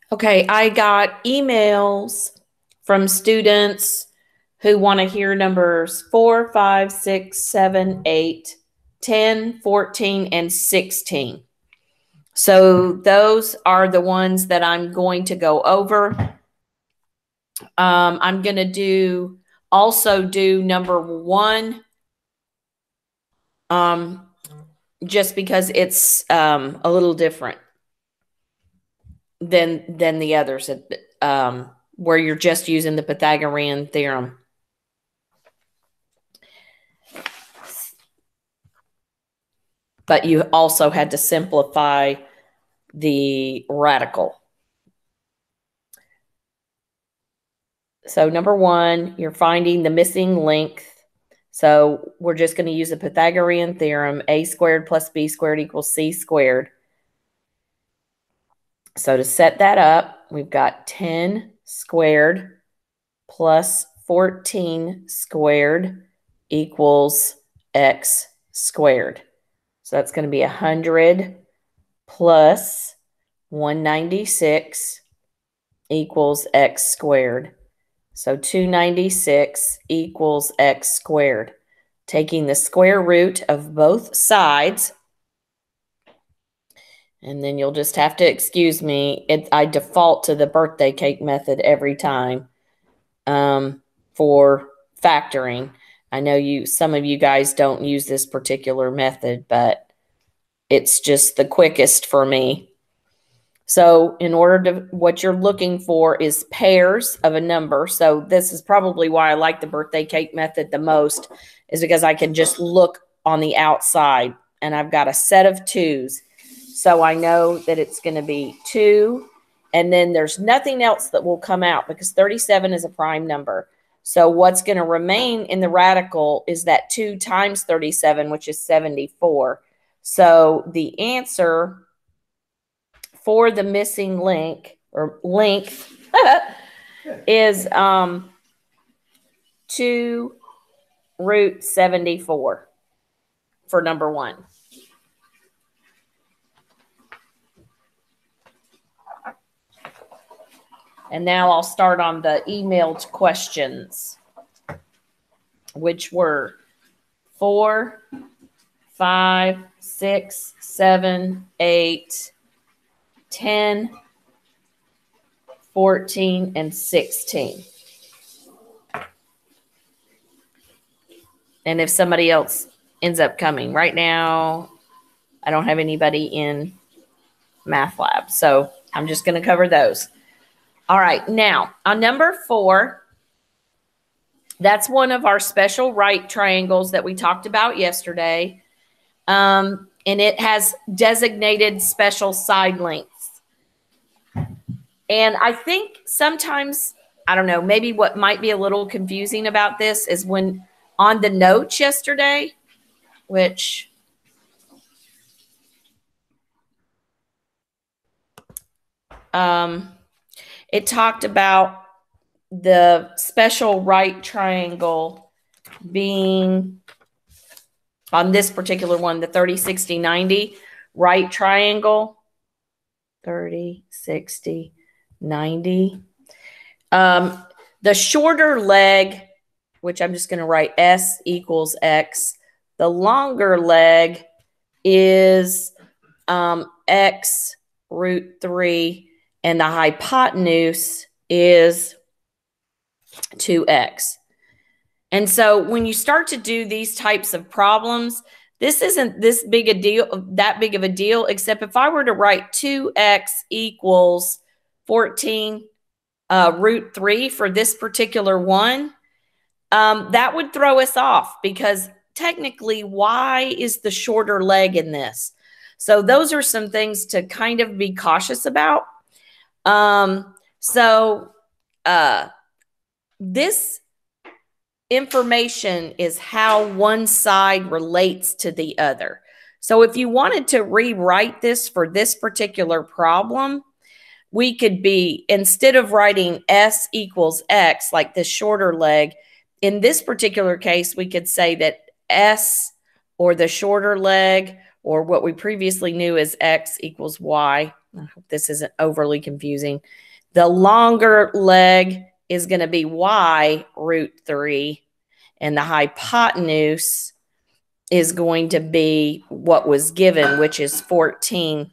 Okay, I got emails from students who want to hear numbers 4, 5, 6, 7, 8, 10, 14, and 16. So those are the ones that I'm going to go over. I'm going to also do number 1, just because it's a little different than the others, where you're just using the Pythagorean theorem. But you also had to simplify the radical. So number 1, you're finding the missing length. So we're just going to use the Pythagorean theorem, a squared plus b squared equals c squared. So to set that up, we've got 10 squared plus 14 squared equals x squared. So that's going to be 100 plus 196 equals x squared. So 296 equals x squared. Taking the square root of both sides, and then you'll just have to excuse me. I default to the birthday cake method every time for factoring. I know some of you guys don't use this particular method, but it's just the quickest for me. So what you're looking for is pairs of a number. So this is probably why I like the birthday cake method the most, is because I can just look on the outside and I've got a set of 2s. So I know that it's going to be 2, and then there's nothing else that will come out because 37 is a prime number. So what's going to remain in the radical is that 2 times 37, which is 74. So the answer for the missing length is 2 root 74 for number 1. And now I'll start on the emailed questions, which were 4, 5, 6, 7, 8, 10, 14, and 16. And if somebody else ends up coming, right now, I don't have anybody in math lab, so I'm just going to cover those. All right, now on number 4, that's one of our special right triangles that we talked about yesterday. And it has designated special side lengths. And I think sometimes, I don't know, maybe what might be a little confusing about this is when on the notes yesterday, which it talked about the special right triangle being, on this particular one, the 30, 60, 90 right triangle. 30, 60, 90. The shorter leg, which I'm just going to write S equals X. The longer leg is X root 3, and the hypotenuse is 2x. And so when you start to do these types of problems, this isn't that big of a deal, except if I were to write 2x equals 14 root 3 for this particular one, that would throw us off because technically y is the shorter leg in this. So those are some things to kind of be cautious about. This information is how one side relates to the other. So if you wanted to rewrite this for this particular problem, we could be, instead of writing S equals X, like this shorter leg, in this particular case, we could say that S, or the shorter leg, or what we previously knew as X equals Y. I hope this isn't overly confusing. The longer leg is going to be y root 3, and the hypotenuse is going to be what was given, which is 14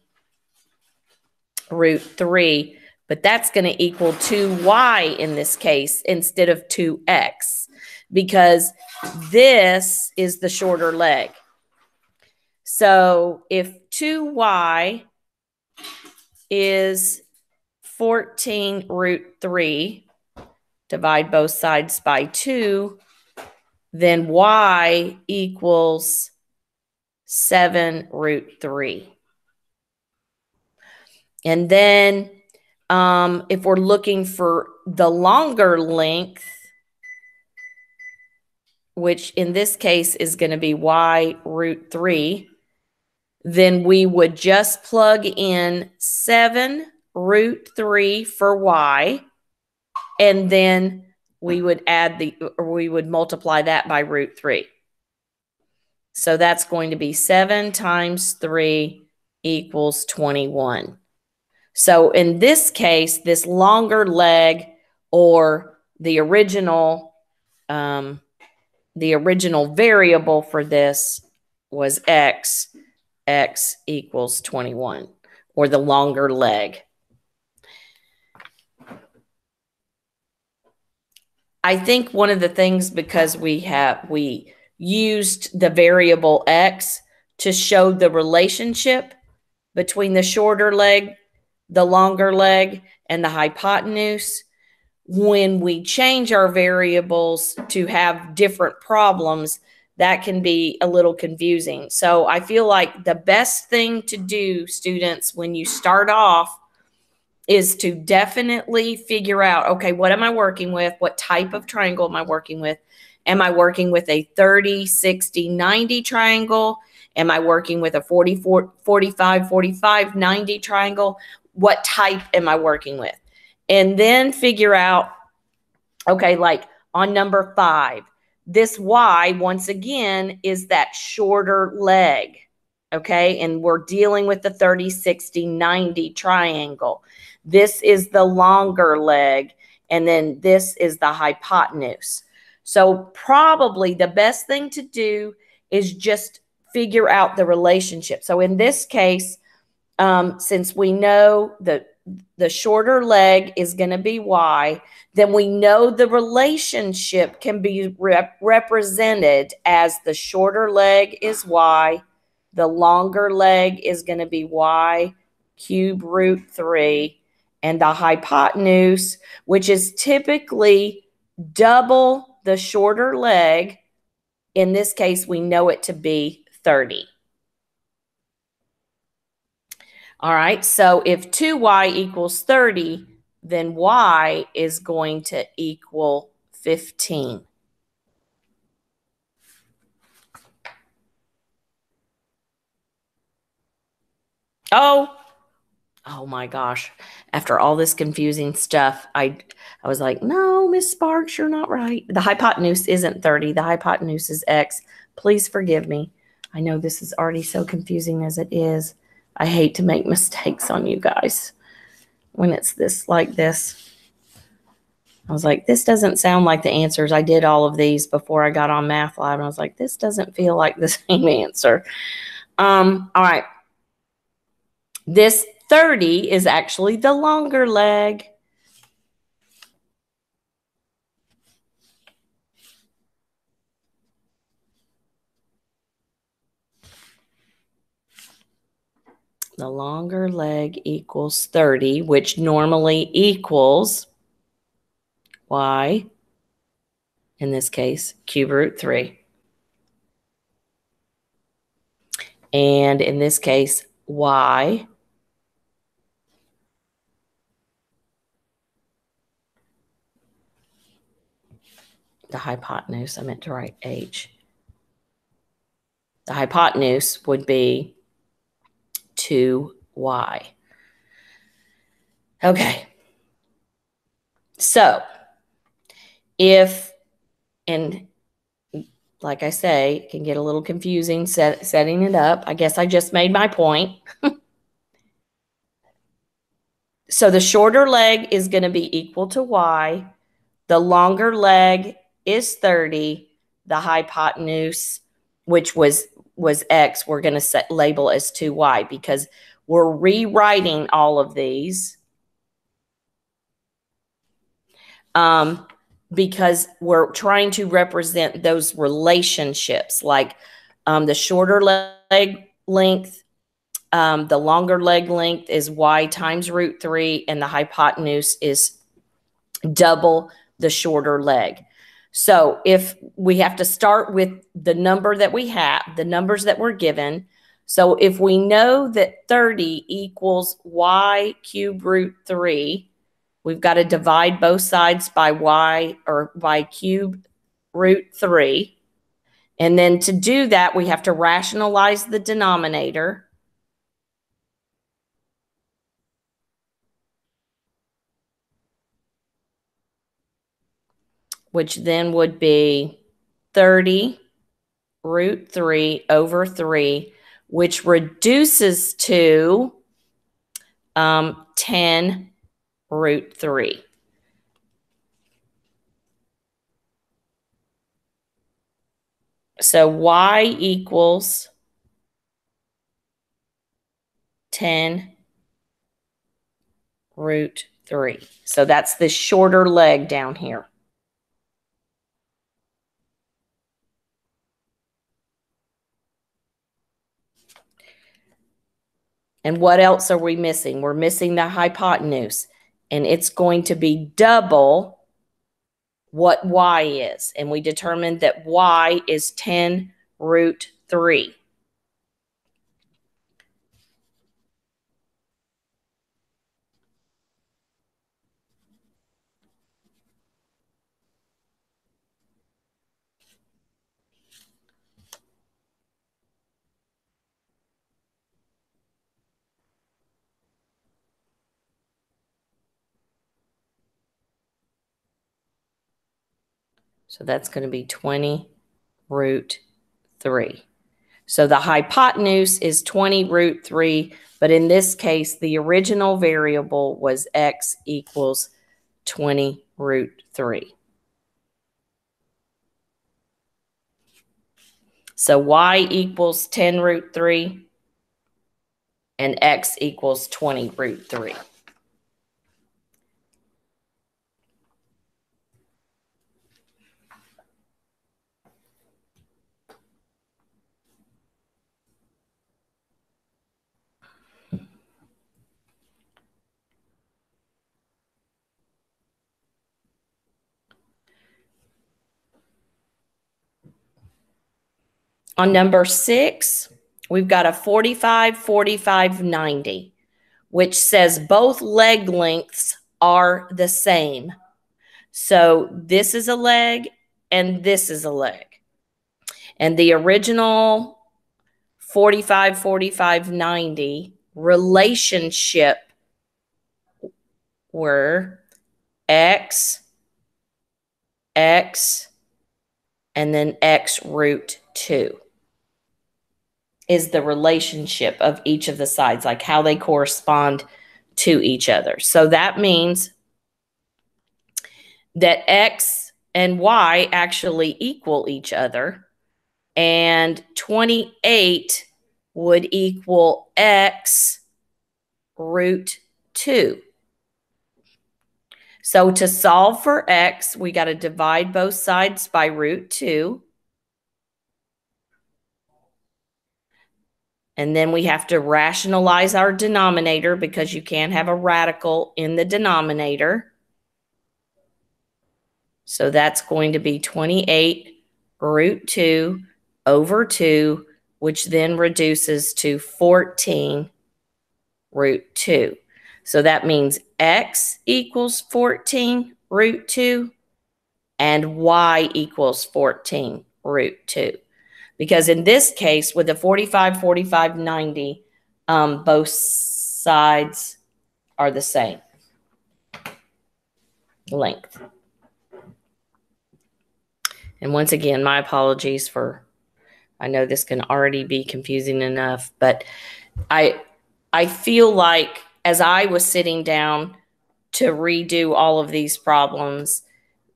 root 3. But that's going to equal 2y in this case instead of 2x, because this is the shorter leg. So if 2y is 14 root 3, divide both sides by 2, then y equals 7 root 3. And then if we're looking for the longer length, which in this case is going to be y root 3, then we would just plug in 7 root 3 for y, and then we would multiply that by root 3. So that's going to be 7 times 3 equals 21. So in this case, this longer leg, or the original variable for this was x equals 21, or the longer leg. I think one of the things, because we used the variable x to show the relationship between the shorter leg, the longer leg, and the hypotenuse, when we change our variables to have different problems, that can be a little confusing. So I feel like the best thing to do, students, when you start off, is to definitely figure out, okay, what am I working with? What type of triangle am I working with? Am I working with a 30, 60, 90 triangle? Am I working with a 44, 45, 45, 90 triangle? What type am I working with? And then figure out, okay, like on number 5, this y, once again, is that shorter leg, okay? And we're dealing with the 30, 60, 90 triangle. This is the longer leg, and then this is the hypotenuse. So probably the best thing to do is just figure out the relationship. So in this case, since we know that the shorter leg is going to be y, then we know the relationship can be represented as the shorter leg is y, the longer leg is going to be y cube root 3, and the hypotenuse, which is typically double the shorter leg, in this case, we know it to be 30. All right, so if 2y equals 30, then y is going to equal 15. Oh my gosh. After all this confusing stuff, I was like, no, Miss Sparks, you're not right. The hypotenuse isn't 30. The hypotenuse is x. Please forgive me. I know this is already so confusing as it is. I hate to make mistakes on you guys when it's this like this. I was like, this doesn't sound like the answers. I did all of these before I got on Math Lab, and I was like, this doesn't feel like the same answer. All right. This 30 is actually the longer leg. The longer leg equals 30, which normally equals y, in this case, cube root 3. And in this case, y the hypotenuse, I meant to write h. The hypotenuse would be 2y. Okay. So if, and like I say, it can get a little confusing setting it up. I guess I just made my point. So the shorter leg is going to be equal to y. The longer leg is 30. The hypotenuse, which was x, we're going to label as 2y because we're rewriting all of these because we're trying to represent those relationships, like the shorter leg length, the longer leg length is y times root 3, and the hypotenuse is double the shorter leg. So if we have to start with the number that we have, the numbers that we're given. So if we know that 30 equals y cubed root 3, we've got to divide both sides by y, or by cube root 3. And then to do that, we have to rationalize the denominator. Which then would be 30 root 3 over 3, which reduces to 10 root 3. So y equals 10 root 3. So that's the shorter leg down here. And what else are we missing? We're missing the hypotenuse, and it's going to be double what y is. And we determined that y is 10 root 3. So that's going to be 20 root 3. So the hypotenuse is 20 root 3, but in this case, the original variable was x equals 20 root 3. So y equals 10 root 3, and x equals 20 root 3. On number 6, we've got a 45, 45, 90, which says both leg lengths are the same. So this is a leg and this is a leg. And the original 45, 45, 90 relationship were x, x, and then x root 2 is the relationship of each of the sides, like how they correspond to each other. So that means that x and y actually equal each other, and 28 would equal x root 2. So to solve for x, we got to divide both sides by root 2. And then we have to rationalize our denominator because you can't have a radical in the denominator. So that's going to be 28 root 2 over 2, which then reduces to 14 root 2. So that means x equals 14 root 2 and y equals 14 root 2. Because in this case, with the 45, 45, 90, both sides are the same length. And once again, my apologies for, I know this can already be confusing enough, but I feel like as I was sitting down to redo all of these problems,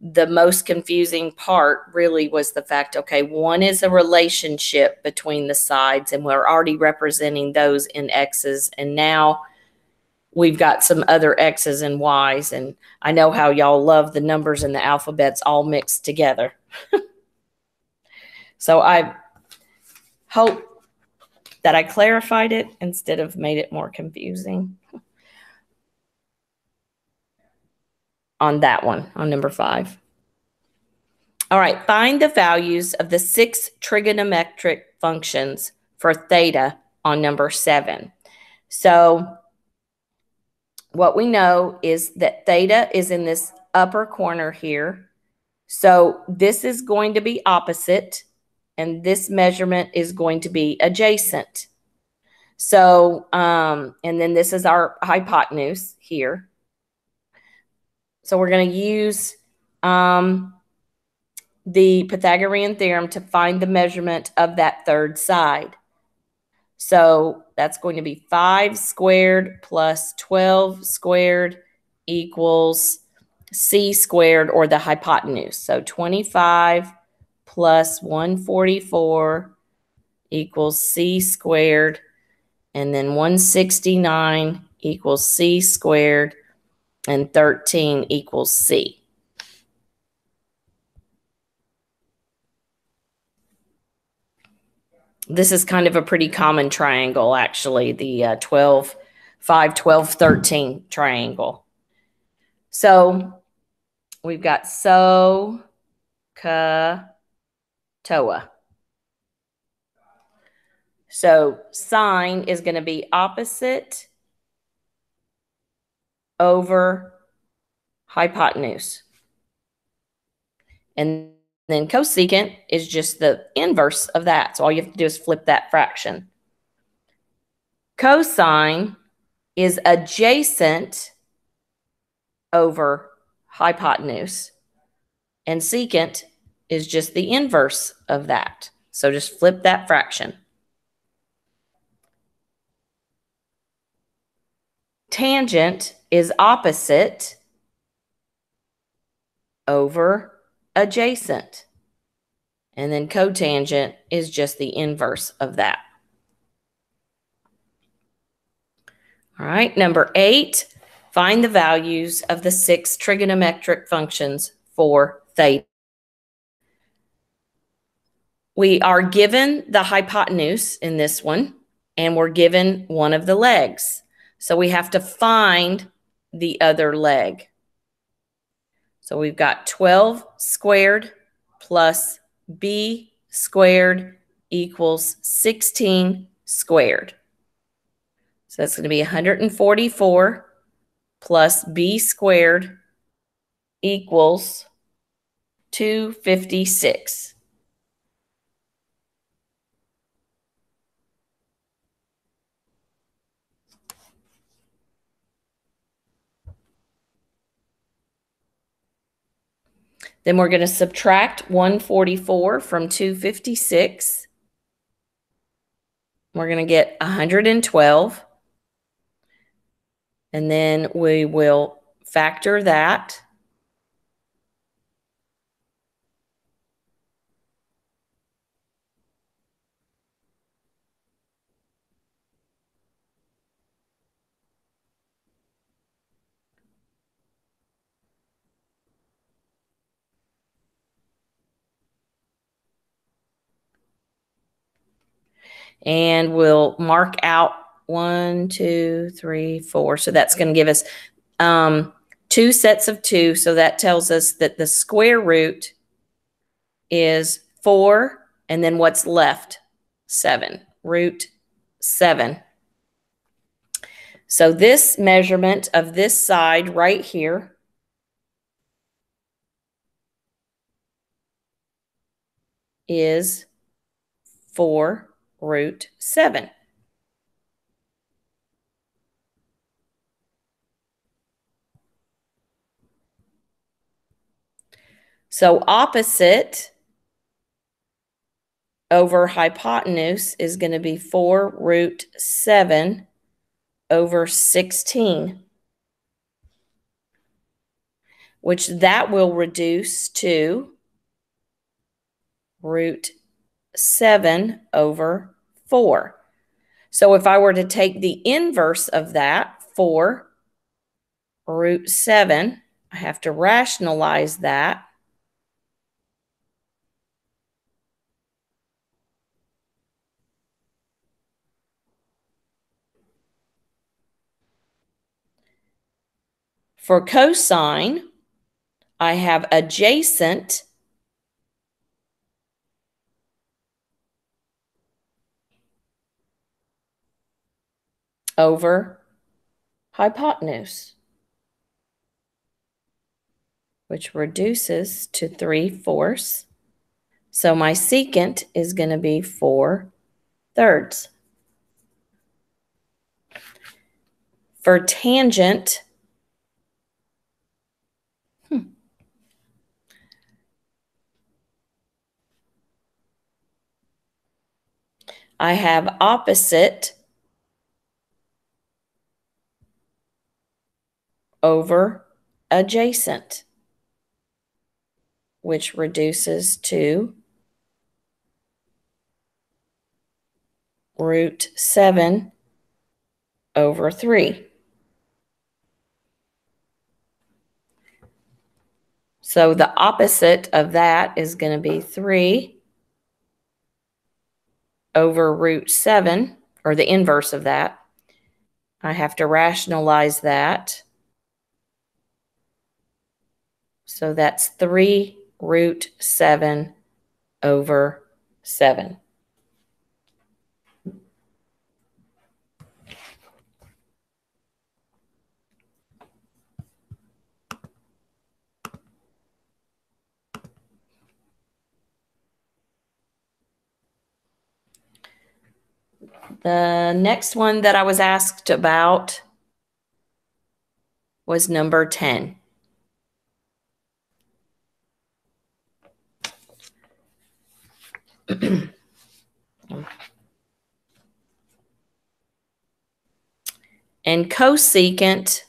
the most confusing part really was the fact, okay, one is a relationship between the sides, and we're already representing those in X's, and now we've got some other X's and Y's, and I know how y'all love the numbers and the alphabets all mixed together. So I hope that I clarified it instead of made it more confusing on that one, on number 5. All right, find the values of the 6 trigonometric functions for theta on number 7. So what we know is that theta is in this upper corner here. So this is going to be opposite, and this measurement is going to be adjacent. So, and then this is our hypotenuse here. So we're going to use the Pythagorean theorem to find the measurement of that third side. So that's going to be 5 squared plus 12 squared equals c squared, or the hypotenuse. So 25 plus 144 equals c squared, and then 169 equals c squared, and 13 equals c. This is kind of a pretty common triangle, actually, the 12, 5, 12, 13 triangle. So we've got SOH, CA, TOA. So sine is going to be opposite over hypotenuse. And then cosecant is just the inverse of that. So all you have to do is flip that fraction. Cosine is adjacent over hypotenuse, and secant is just the inverse of that. So just flip that fraction. Tangent is opposite over adjacent. And then cotangent is just the inverse of that. All right, number 8, find the values of the 6 trigonometric functions for theta. We are given the hypotenuse in this one, and we're given one of the legs. So we have to find the other leg. So we've got 12 squared plus b squared equals 16 squared. So that's going to be 144 plus b squared equals 256. Then we're going to subtract 144 from 256. We're going to get 112. And then we will factor that. And we'll mark out 1, 2, 3, 4. So that's going to give us 2 sets of 2. So that tells us that the square root is 4. And then what's left? 7. Root 7. So this measurement of this side right here is 4 root 7. So opposite over hypotenuse is going to be 4 root 7 over 16, which that will reduce to root 7 over 4. So if I were to take the inverse of that, 4 root 7, I have to rationalize that. For cosine, I have adjacent over hypotenuse, which reduces to 3/4. So my secant is going to be 4/3. For tangent, I have opposite over adjacent, which reduces to root 7 over 3. So the opposite of that is going to be 3 over root 7, or the inverse of that. I have to rationalize that. So that's 3 root 7 over 7. The next one that I was asked about was number 10. And cosecant,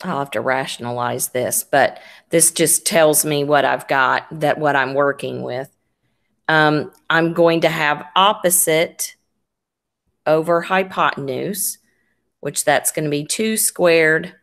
I'll have to rationalize this, but this just tells me what I've got, that what I'm working with. I'm going to have opposite over hypotenuse, which that's going to be 2 squared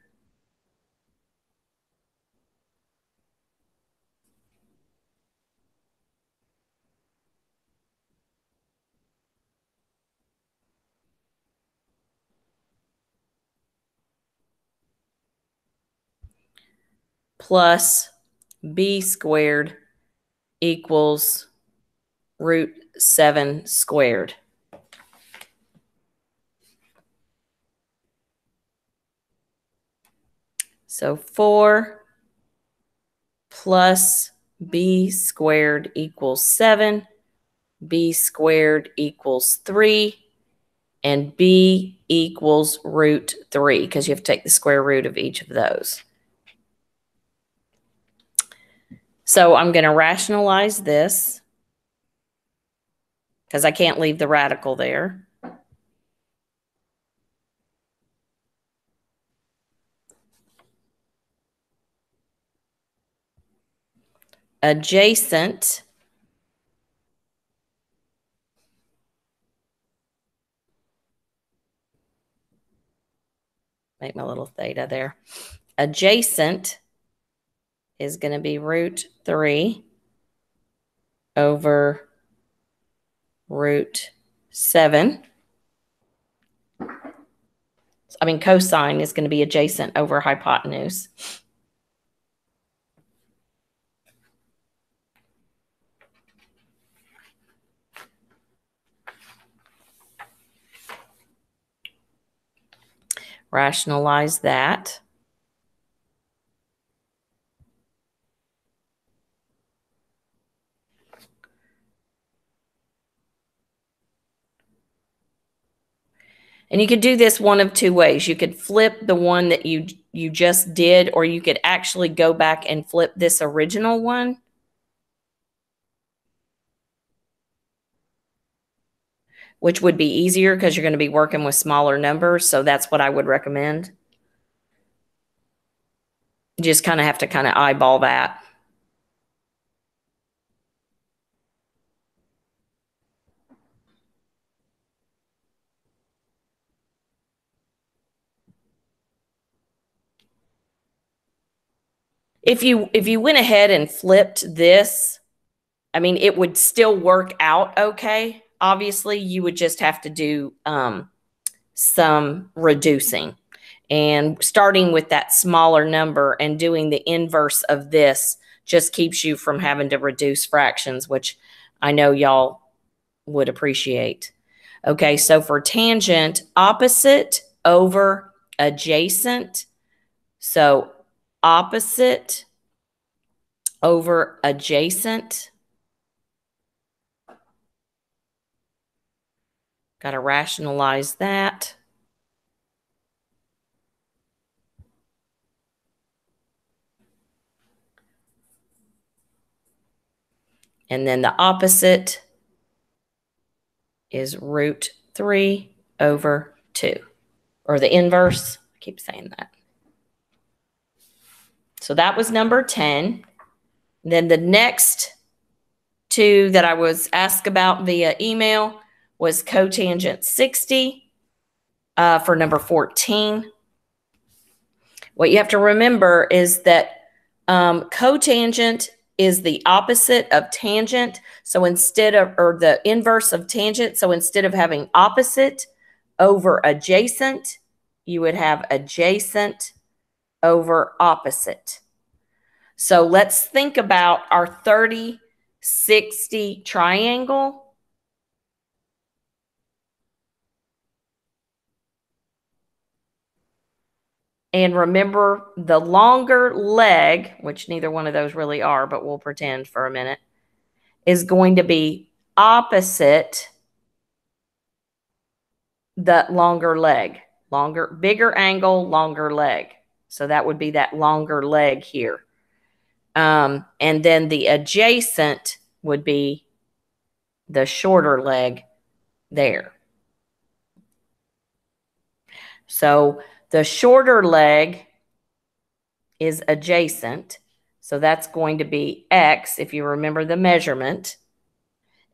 plus b squared equals root 7 squared. So 4 plus b squared equals 7, b squared equals 3, and b equals root 3, because you have to take the square root of each of those. So I'm going to rationalize this, because I can't leave the radical there. Adjacent make my little theta there. Adjacent is going to be root 3 over root 7. I mean, cosine is going to be adjacent over hypotenuse. Rationalize that. And you could do this one of two ways. You could flip the one that you just did, or you could actually go back and flip this original one. Which would be easier because you're going to be working with smaller numbers. So that's what I would recommend. You just kind of have to kind of eyeball that. If you went ahead and flipped this, I mean, it would still work out okay. Obviously, you would just have to do some reducing. And starting with that smaller number and doing the inverse of this just keeps you from having to reduce fractions, which I know y'all would appreciate. Okay, so for tangent, opposite over adjacent. So opposite over adjacent. Got to rationalize that. And then the opposite is root 3 over 2. Or the inverse. I keep saying that. So that was number 10. Then the next two that I was asked about via email was cotangent 60 for number 14. What you have to remember is that cotangent is the opposite of tangent. So instead of, or the inverse of tangent, so instead of having opposite over adjacent, you would have adjacent over opposite. So let's think about our 30-60 triangle. And remember the longer leg, which neither one of those really are, but we'll pretend for a minute, is going to be opposite the longer leg. Longer, bigger angle, longer leg. So that would be that longer leg here. And then the adjacent would be the shorter leg there. So the shorter leg is adjacent. So that's going to be x, if you remember the measurement.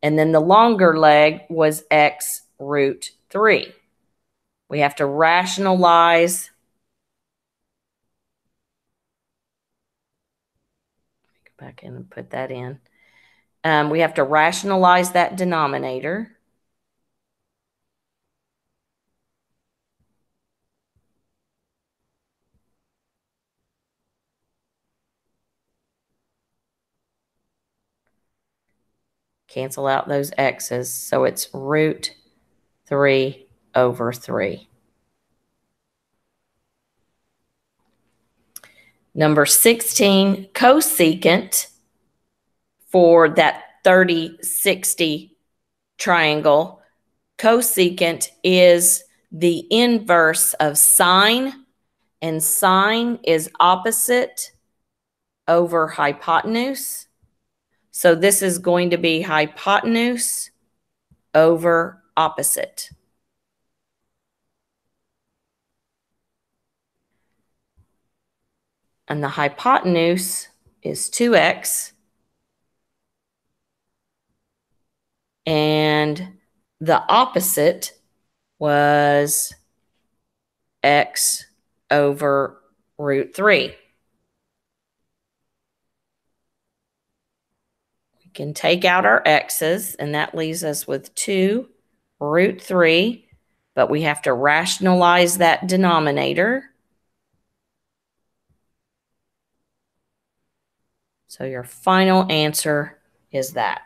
And then the longer leg was x root 3. We have to rationalize. Go back in and put that in. We have to rationalize that denominator. Cancel out those x's. So it's root 3 over 3. Number 16, cosecant for that 30-60 triangle. Cosecant is the inverse of sine, and sine is opposite over hypotenuse. So this is going to be hypotenuse over opposite. And the hypotenuse is 2x. And the opposite was x over root 3. We can take out our x's, and that leaves us with 2 root 3. But we have to rationalize that denominator. So your final answer is that.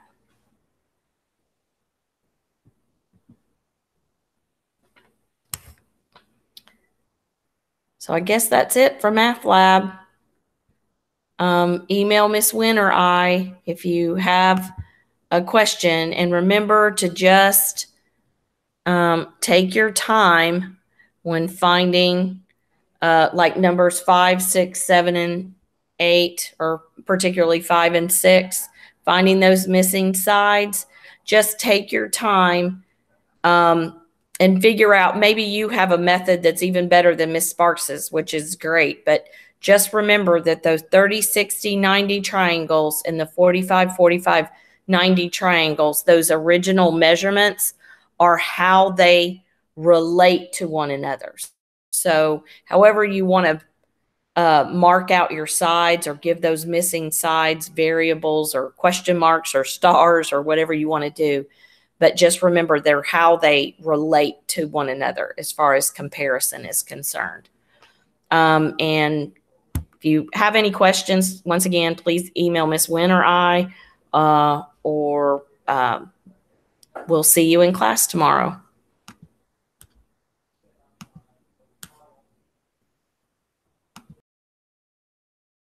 So I guess that's it for Math Lab. Email Miss Wynn or I if you have a question. And remember to just take your time when finding like numbers 5, 6, 7, and 8, or particularly 5 and 6, finding those missing sides. Just take your time and figure out, maybe you have a method that's even better than Miss Sparks's, which is great. But just remember that those 30, 60, 90 triangles and the 45, 45, 90 triangles, those original measurements are how they relate to one another. So however you want to mark out your sides or give those missing sides variables or question marks or stars or whatever you want to do. But just remember, they're how they relate to one another as far as comparison is concerned. And if you have any questions, once again, please email Miss Wynn or I, or we'll see you in class tomorrow.